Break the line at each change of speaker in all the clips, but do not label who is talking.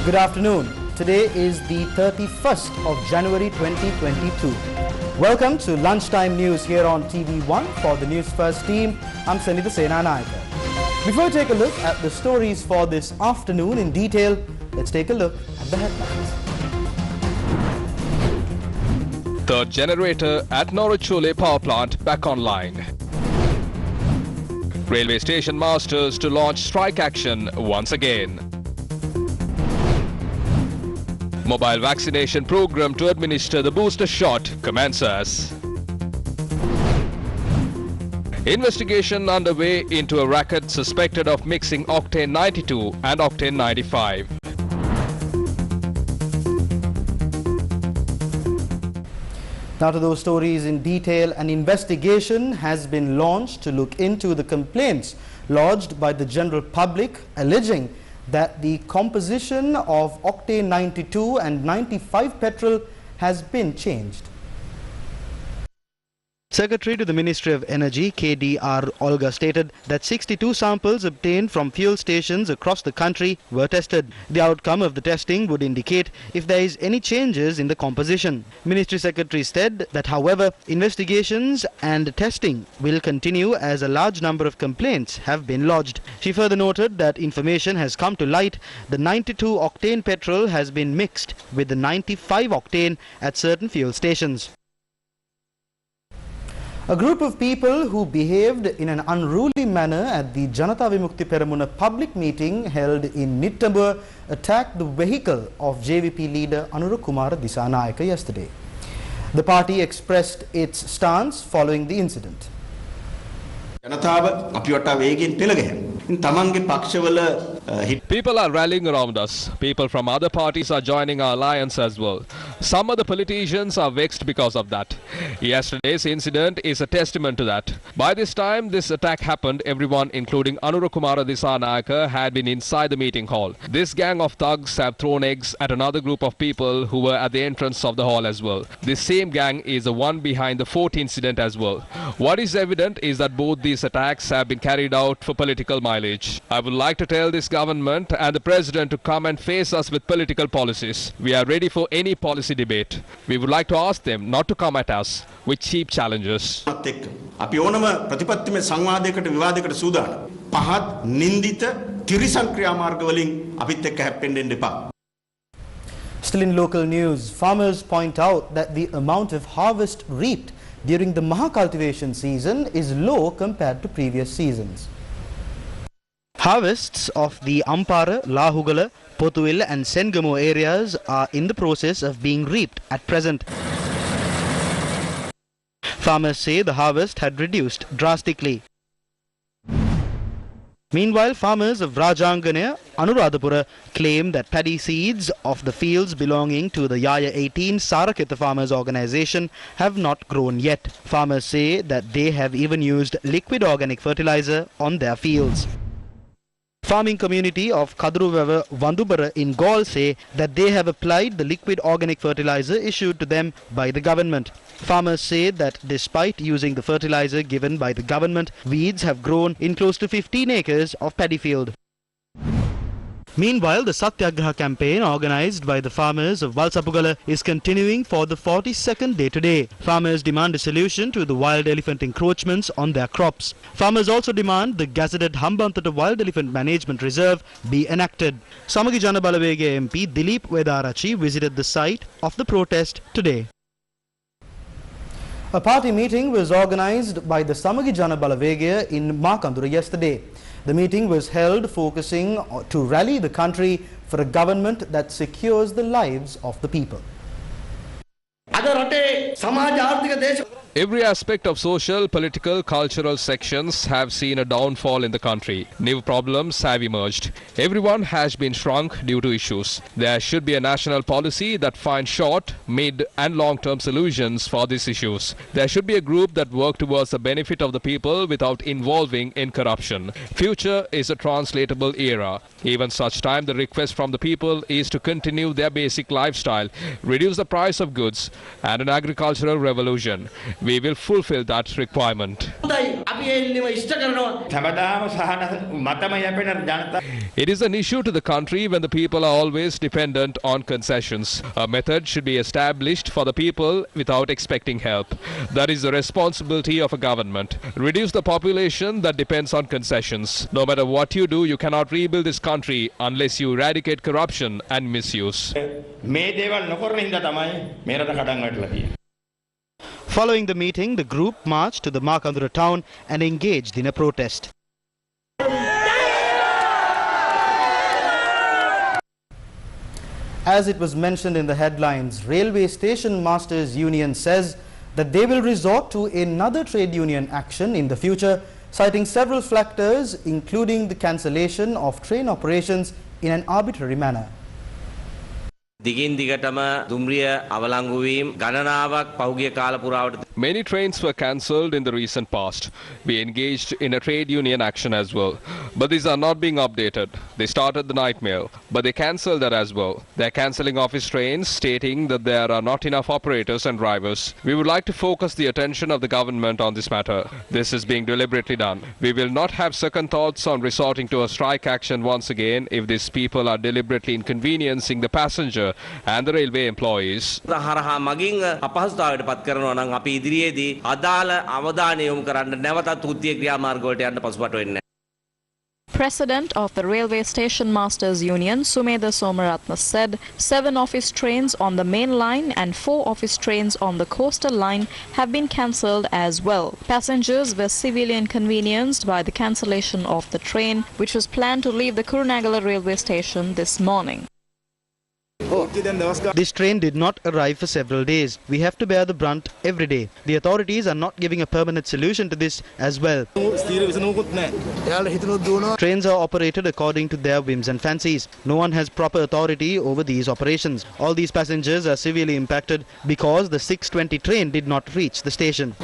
Good afternoon. Today is the 31st of January 2022. Welcome to Lunchtime News here on TV1 for the Newsfirst team. I'm Sanitha Senanayaka. Before we take a look at the stories for this afternoon in detail, let's take a look at the headlines.
Third generator at Norachole power plant back online. Railway station masters to launch strike action once again. Mobile vaccination program to administer the booster shot commences. Investigation underway into a racket suspected of mixing octane 92 and octane 95.
Now to those stories in detail. An investigation has been launched to look into the complaints lodged by the general public alleging that the composition of octane 92 and 95 petrol has been changed. Secretary to the Ministry of Energy, KDR Olga, stated that 62 samples obtained from fuel stations across the country were tested. The outcome of the testing would indicate if there is any changes in the composition. Ministry Secretary said that, however, investigations and testing will continue as a large number of complaints have been lodged. She further noted that information has come to light. The 92 octane petrol has been mixed with the 95 octane at certain fuel stations. A group of people who behaved in an unruly manner at the Janata Vimukti Peramuna public meeting held in Nittabur attacked the vehicle of JVP leader Anurukumara Disanayaka yesterday. The party expressed its stance following the incident.
People are rallying around us. People from other parties are joining our alliance as well. Some of the politicians are vexed because of that. Yesterday's incident is a testament to that. By this time this attack happened, everyone including Anurukumara Disanayaka had been inside the meeting hall. This gang of thugs have thrown eggs at another group of people who were at the entrance of the hall as well. This same gang is the one behind the fourth incident as well. What is evident is that both these attacks have been carried out for political mileage. I would like to tell this government and the president to come and face us with political policies. We are ready for any policy debate. We would like to ask them not to come at us with cheap challenges.
Still
in local news, farmers point out that the amount of harvest reaped during the Maha cultivation season is low compared to previous seasons. Harvests of the Ampara, Lahugala, Potuil and Sengamo areas are in the process of being reaped at present. Farmers say the harvest had reduced drastically. Meanwhile, farmers of Rajanganaya, Anuradhapura claim that paddy seeds of the fields belonging to the Yaya 18 Saraketa Farmers Organization have not grown yet. Farmers say that they have even used liquid organic fertilizer on their fields. Farming community of Kaduruvava Vandubara in Gaul say that they have applied the liquid organic fertilizer issued to them by the government. Farmers say that despite using the fertilizer given by the government, weeds have grown in close to 15 acres of paddy field. Meanwhile, the Satyagraha campaign organized by the farmers of Valsapugala is continuing for the 42nd day today. Farmers demand a solution to the wild elephant encroachments on their crops. Farmers also demand the gazetted Hambantota Wild Elephant Management Reserve be enacted. Samagi Jana Balavegaya MP Dilip Vedarachi visited the site of the protest today. A party meeting was organized by the Samagi Jana Balavegaya in Makandura yesterday. The meeting was held focusing to rally the country for a government that secures the lives of the people.
Every aspect of social, political, cultural sections have seen a downfall in the country. New problems have emerged. Everyone has been shrunk due to issues. There should be a national policy that finds short, mid and long-term solutions for these issues. There should be a group that works towards the benefit of the people without involving in corruption. Future is a translatable era. Even such time the request from the people is to continue their basic lifestyle, reduce the price of goods and an agricultural revolution. We will fulfill that requirement. It is an issue to the country when the people are always dependent on concessions. A method should be established for the people without expecting help. That is the responsibility of a government. Reduce the population that depends on concessions. No matter what you do, you cannot rebuild this country unless you eradicate corruption and misuse.
Following the meeting, the group marched to the Makandura town and engaged in a protest. As it was mentioned in the headlines, Railway Station Masters Union says that they will resort to another trade union action in the future, citing several factors including the cancellation of train operations in an arbitrary manner.
Many trains were cancelled in the recent past. We engaged in a trade union action as well. But these are not being updated. They started the nightmare, but they cancelled that as well. They are cancelling office trains, stating that there are not enough operators and drivers. We would like to focus the attention of the government on this matter. This is being deliberately done. We will not have second thoughts on resorting to a strike action once again if these people are deliberately inconveniencing the passenger and the railway employees.
President of the Railway Station Masters Union, Sumedha Somaratna, said 7 office trains on the main line and 4 office trains on the coastal line have been cancelled as well. Passengers were severely inconvenienced by the cancellation of the train, which was planned to leave the Kurunegala railway station this morning.
This train did not arrive for several days. We have to bear the brunt every day. The authorities are not giving a permanent solution to this as well. Trains are operated according to their whims and fancies. No one has proper authority over these operations. All these passengers are severely impacted because the 6:20 train did not reach the station.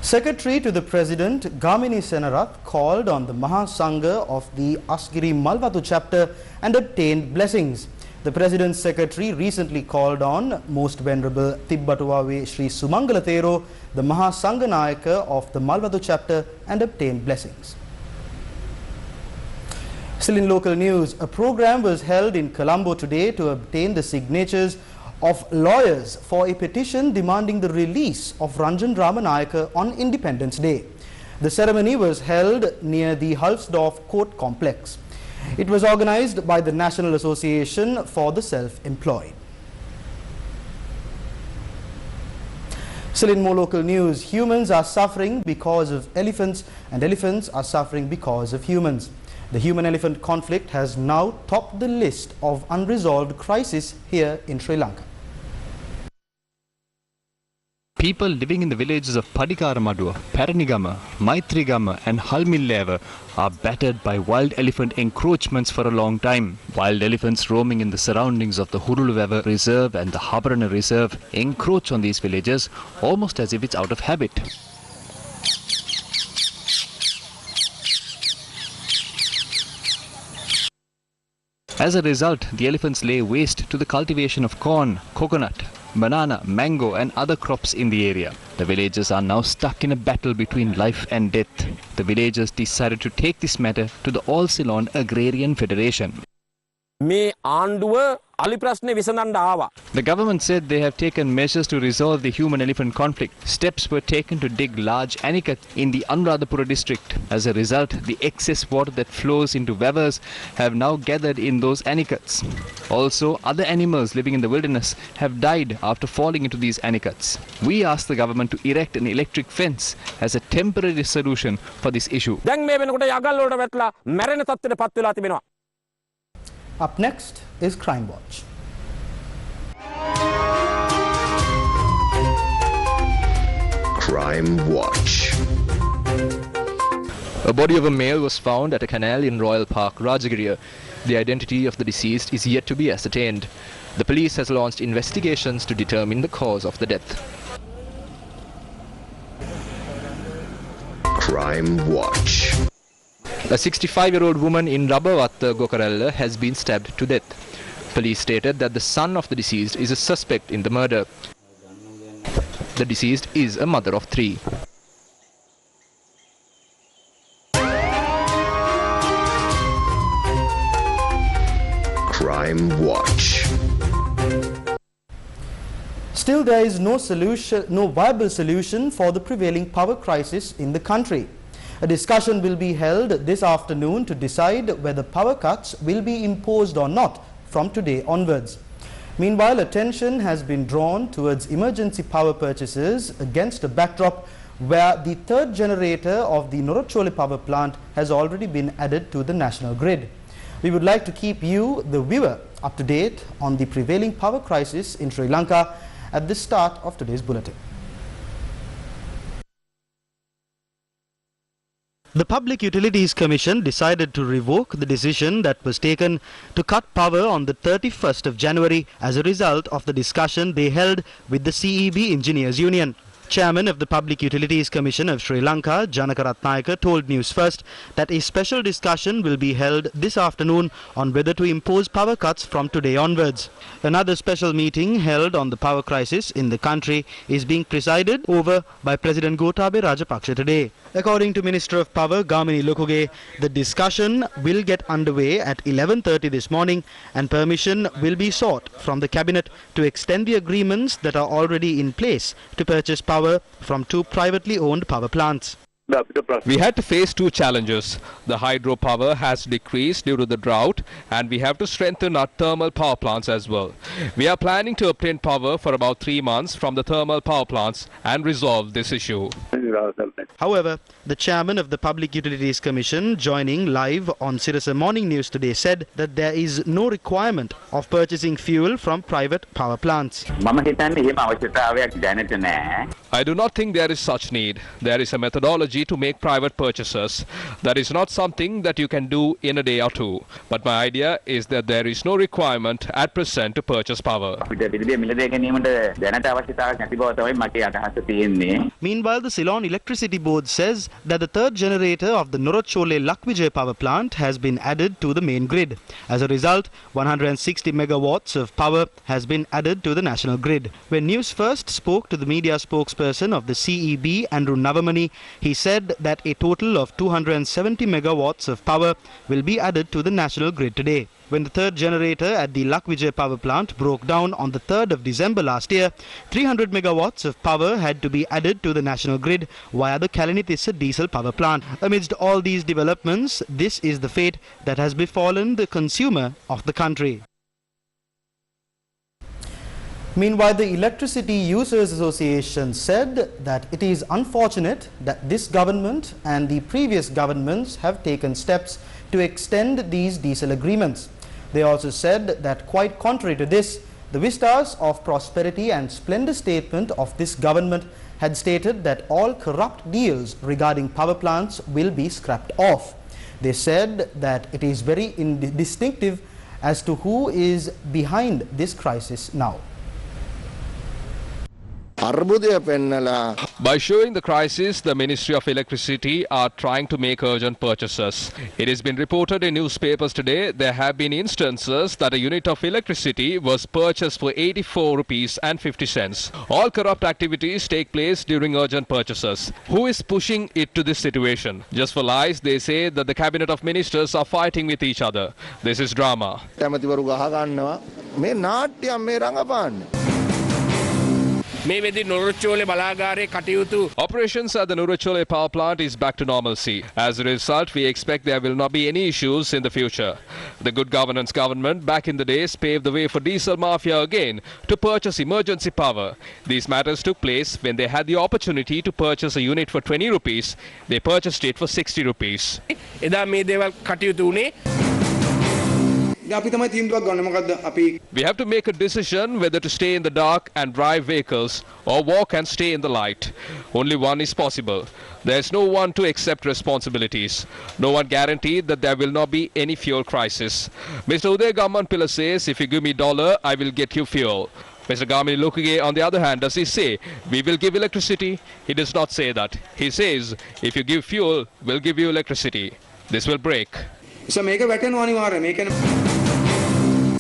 Secretary to the President, Gamini Senarath, called on the Mahasangha of the Asgiri Malwatu chapter and obtained blessings. The President's Secretary recently called on Most Venerable Tibbatuwave Sri Sumangala Thero, the Mahasangha Nayaka of the Malwatu chapter, and obtained blessings. Still in local news, a program was held in Colombo today to obtain the signatures of lawyers for a petition demanding the release of Ranjan Ramanayaka on Independence Day. The ceremony was held near the Halsdorf Court Complex. It was organized by the National Association for the Self-Employed. Still in more local news, humans are suffering because of elephants and elephants are suffering because of humans. The human-elephant conflict has now topped the list of unresolved crises here in Sri Lanka.
People living in the villages of Padikaramadua, Paranigama, Maitrigama and Halmilleva are battered by wild elephant encroachments for a long time. Wild elephants roaming in the surroundings of the Huruluveva Reserve and the Habarana Reserve encroach on these villages almost as if it's out of habit. As a result, the elephants lay waste to the cultivation of corn, coconut, banana, mango and other crops in the area. The villagers are now stuck in a battle between life and death. The villagers decided to take this matter to the All Ceylon Agrarian Federation. The government said they have taken measures to resolve the human-elephant conflict. Steps were taken to dig large anikats in the Anuradhapura district. As a result, the excess water that flows into Vevers have now gathered in those anikats. Also, other animals living in the wilderness have died after falling into these anikats. We asked the government to erect an electric fence as a temporary solution for this issue.
Up next is Crime Watch.
Crime Watch.
A body of a male was found at a canal in Royal Park, Rajagiriya. The identity of the deceased is yet to be ascertained. The police has launched investigations to determine the cause of the death.
Crime Watch.
A 65-year-old woman in Rabavatta, Gokarella has been stabbed to death. Police stated that the son of the deceased is a suspect in the murder. The deceased is a mother of 3.
Crime Watch.
Still, there is no viable solution for the prevailing power crisis in the country. A discussion will be held this afternoon to decide whether power cuts will be imposed or not from today onwards. Meanwhile, attention has been drawn towards emergency power purchases against a backdrop where the third generator of the Norachole power plant has already been added to the national grid. We would like to keep you, the viewer, up to date on the prevailing power crisis in Sri Lanka at the start of today's bulletin. The Public Utilities Commission decided to revoke the decision that was taken to cut power on the 31st of January as a result of the discussion they held with the CEB Engineers Union. Chairman of the Public Utilities Commission of Sri Lanka, Janaka Ratnayaka, told Newsfirst that a special discussion will be held this afternoon on whether to impose power cuts from today onwards. Another special meeting held on the power crisis in the country is being presided over by President Gotabaya Rajapaksa today. According to Minister of Power Gamini Lokuge, the discussion will get underway at 11:30 this morning and permission will be sought from the Cabinet to extend the agreements that are already in place to purchase power from 2 privately owned power plants.
We had to face 2 challenges. The hydropower has decreased due to the drought and we have to strengthen our thermal power plants as well. We are planning to obtain power for about 3 months from the thermal power plants and resolve this issue.
However, the chairman of the Public Utilities Commission, joining live on Sirasa Morning News today, said that there is no requirement of purchasing fuel from private power plants.
I do not think there is such need. There is a methodology to make private purchases. That is not something that you can do in a day or 2. But my idea is that there is no requirement at present to purchase power.
Meanwhile, the Ceylon Electricity Board says that the third generator of the Norachole Lakvijay power plant has been added to the main grid. As a result, 160 megawatts of power has been added to the national grid. When Newsfirst spoke to the media spokesperson of the CEB, Andrew Navamani, he said that a total of 270 megawatts of power will be added to the national grid today. When the third generator at the Lakvijay power plant broke down on the 3rd of December last year, 300 megawatts of power had to be added to the national grid via the Kalinithissa diesel power plant. Amidst all these developments, this is the fate that has befallen the consumer of the country. Meanwhile, the Electricity Users Association said that it is unfortunate that this government and the previous governments have taken steps to extend these diesel agreements. They also said that quite contrary to this, the Vistas of Prosperity and Splendor statement of this government had stated that all corrupt deals regarding power plants will be scrapped off. They said that it is very distinctive as to who is behind this crisis now.
By showing the crisis, the Ministry of Electricity are trying to make urgent purchases. It has been reported in newspapers today there have been instances that a unit of electricity was purchased for 84 rupees and 50 cents. All corrupt activities take place during urgent purchases. Who is pushing it to this situation? Just for lies, they say that the cabinet of ministers are fighting with each other. This is drama. Operations at the Norachole power plant is back to normalcy. As a result, we expect there will not be any issues in the future. The Good Governance government back in the days paved the way for diesel mafia again to purchase emergency power. These matters took place when they had the opportunity to purchase a unit for 20 rupees. They purchased it for 60 rupees. We have to make a decision whether to stay in the dark and drive vehicles or walk and stay in the light. Only one is possible. There is no one to accept responsibilities. No one guaranteed that there will not be any fuel crisis. Mr. Uday Gammanpilla says, if you give me $1, I will get you fuel. Mr. Gamini Lokuge, on the other hand, does he say, we will give electricity? He does not say that. He says, if you give fuel, we'll give you electricity. This will break.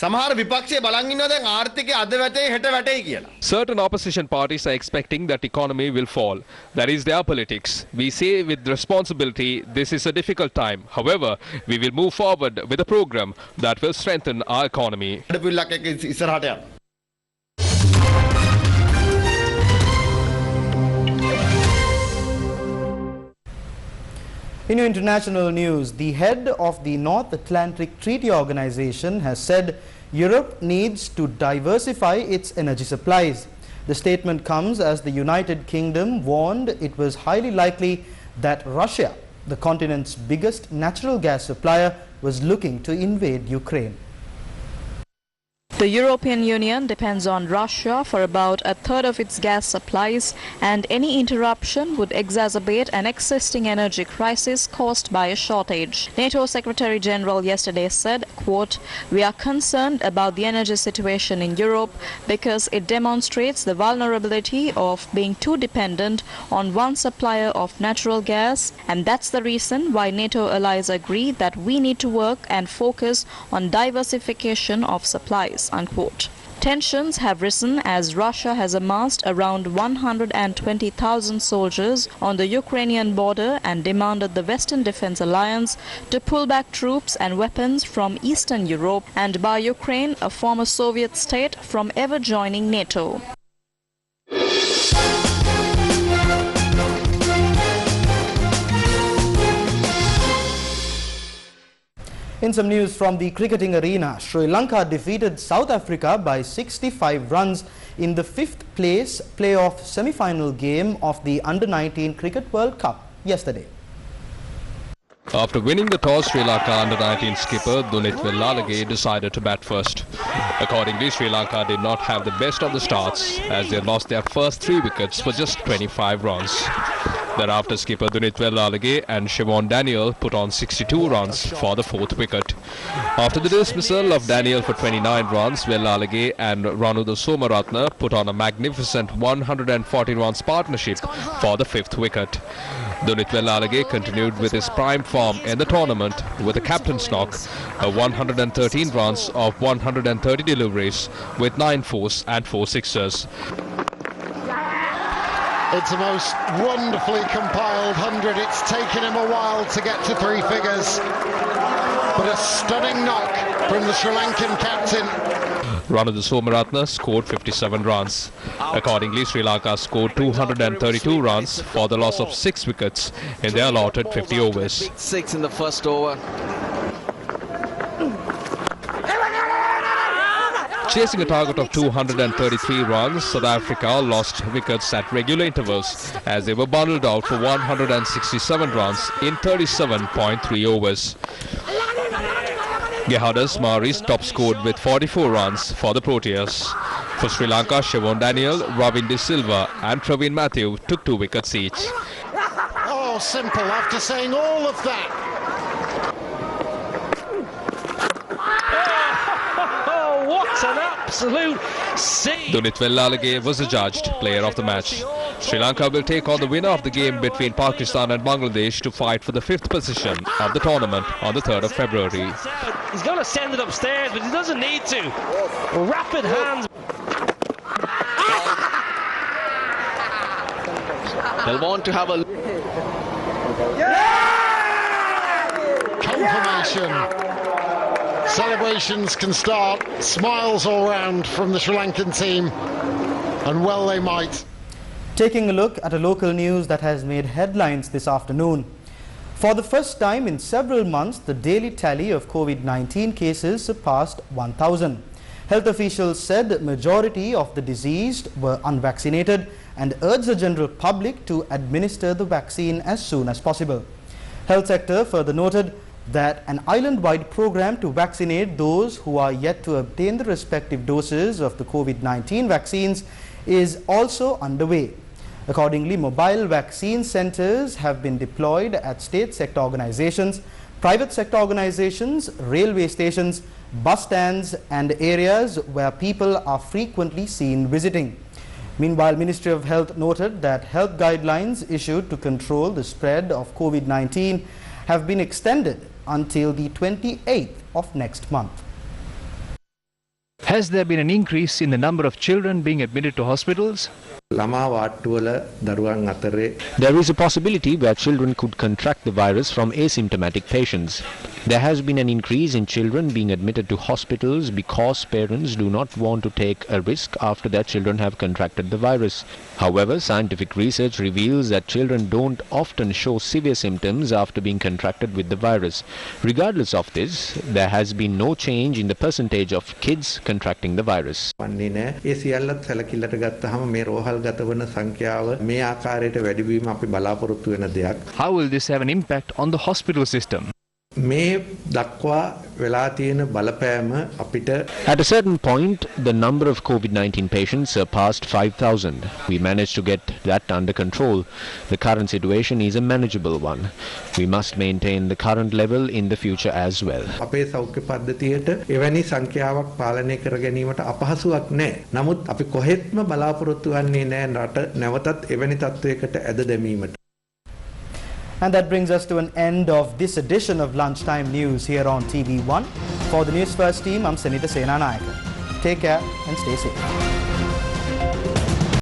Certain opposition parties are expecting that economy will fall. That is their politics. We say with responsibility, this is a difficult time. However, we will move forward with a program that will strengthen our economy.
In international news, the head of the North Atlantic Treaty Organization has said Europe needs to diversify its energy supplies. The statement comes as the United Kingdom warned it was highly likely that Russia, the continent's biggest natural gas supplier, was looking to invade Ukraine.
The European Union depends on Russia for about a third of its gas supplies, and any interruption would exacerbate an existing energy crisis caused by a shortage. NATO Secretary General yesterday said, quote, "We are concerned about the energy situation in Europe because it demonstrates the vulnerability of being too dependent on one supplier of natural gas, and that's the reason why NATO allies agree that we need to work and focus on diversification of supplies." Unquote. Tensions have risen as Russia has amassed around 120,000 soldiers on the Ukrainian border and demanded the Western Defense Alliance to pull back troops and weapons from Eastern Europe and bar Ukraine, a former Soviet state, from ever joining NATO.
In some news from the cricketing arena, Sri Lanka defeated South Africa by 65 runs in the 5th place playoff semi-final game of the Under-19 Cricket World Cup yesterday.
After winning the toss, Sri Lanka under-19 skipper Dunit Wellalage decided to bat first. Accordingly, Sri Lanka did not have the best of the starts as they lost their first 3 wickets for just 25 runs. Thereafter, skipper Dunit Wellalage and Siobhan Daniel put on 62 runs for the 4th wicket. After the dismissal of Daniel for 29 runs, Wellalage and Ranudha Somaratne put on a magnificent 140 runs partnership for the 5th wicket. Dunit Wellalage continued with his prime form in the tournament with a captain's knock, 113 runs of 130 deliveries with 9 fours and 4 sixers.
It's a most wonderfully compiled 100. It's taken him a while to get to 3 figures, but a stunning knock from the Sri Lankan captain.
Ranudha Somaratne scored 57 runs. Accordingly, Sri Lanka scored 232 runs for the loss of 6 wickets in their allotted 50 overs.
6 in the first over.
Chasing a target of 233 runs, South Africa lost wickets at regular intervals as they were bundled out for 167 runs in 37.3 overs. Gerhardus Maris top scored with 44 runs for the Proteas. For Sri Lanka, Siobhan Daniel, Ravin De Silva and Praveen Matthew took 2 wickets each.
Oh, simple after saying all of that.
What an absolute scene!
Dunit Wellalage was adjudged player of the match. Sri Lanka will take on the winner of the game between Pakistan and Bangladesh to fight for the 5th position of the tournament on the 3rd of February.
He's going to send it upstairs, but he doesn't need to. Rapid hands. They'll want to have a...
Confirmation. Celebrations can start, smiles all round from the Sri Lankan team, and well they might.
Taking a look at a local news that has made headlines this afternoon. For the first time in several months, the daily tally of COVID-19 cases surpassed 1,000. Health officials said the majority of the deceased were unvaccinated and urged the general public to administer the vaccine as soon as possible. Health sector further noted that an island-wide program to vaccinate those who are yet to obtain the respective doses of the COVID-19 vaccines is also underway. Accordingly, mobile vaccine centers have been deployed at state sector organizations, private sector organizations, railway stations, bus stands and areas where people are frequently seen visiting. Meanwhile, Ministry of Health noted that health guidelines issued to control the spread of COVID-19 have been extended until the 28th of next month.
Has there been an increase in the number of children being admitted to hospitals?
There is a possibility where children could contract the virus from asymptomatic patients. There has been an increase in children being admitted to hospitals because parents do not want to take a risk after their children have contracted the virus. However, scientific research reveals that children don't often show severe symptoms after being contracted with the virus. Regardless of this, there has been no change in the percentage of kids contracting the virus.
How will this have an impact on the hospital system?
At a certain point, the number of COVID-19 patients surpassed 5,000. We managed to get that under control. The current situation is a manageable one. We must maintain the current level in the future as well.
And that brings us to an end of this edition of Lunchtime News here on TV1. For the News First team, I'm Sanita Senanayake. Take care and stay safe.